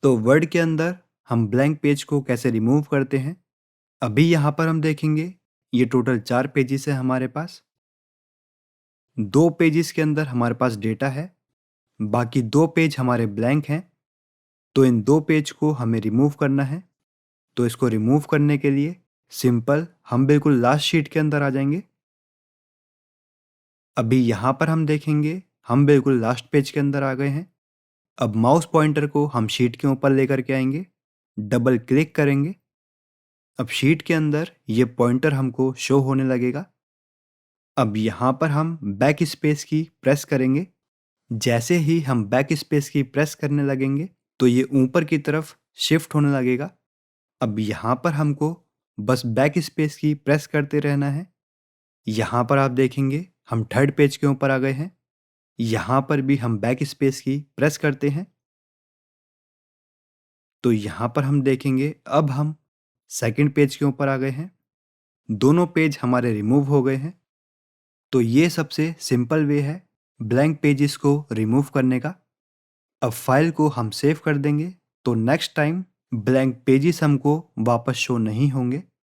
तो वर्ड के अंदर हम ब्लैंक पेज को कैसे रिमूव करते हैं, अभी यहाँ पर हम देखेंगे। ये टोटल 4 पेजेस है हमारे पास। 2 पेजेस के अंदर हमारे पास डेटा है, बाकी 2 पेज हमारे ब्लैंक हैं। तो इन 2 पेज को हमें रिमूव करना है। तो इसको रिमूव करने के लिए सिंपल हम बिल्कुल लास्ट शीट के अंदर आ जाएंगे। अभी यहाँ पर हम देखेंगे हम बिल्कुल लास्ट पेज के अंदर आ गए हैं। अब माउस पॉइंटर को हम शीट के ऊपर लेकर के आएंगे, डबल क्लिक करेंगे। अब शीट के अंदर ये पॉइंटर हमको शो होने लगेगा। अब यहाँ पर हम बैक स्पेस की प्रेस करेंगे। जैसे ही हम बैक स्पेस की प्रेस करने लगेंगे तो ये ऊपर की तरफ शिफ्ट होने लगेगा। अब यहाँ पर हमको बस बैक स्पेस की प्रेस करते रहना है। यहाँ पर आप देखेंगे हम थर्ड पेज के ऊपर आ गए हैं। यहाँ पर भी हम बैक स्पेस की प्रेस करते हैं तो यहाँ पर हम देखेंगे अब हम सेकंड पेज के ऊपर आ गए हैं। दोनों पेज हमारे रिमूव हो गए हैं। तो ये सबसे सिंपल वे है ब्लैंक पेजेस को रिमूव करने का। अब फाइल को हम सेव कर देंगे तो नेक्स्ट टाइम ब्लैंक पेजेस हमको वापस शो नहीं होंगे।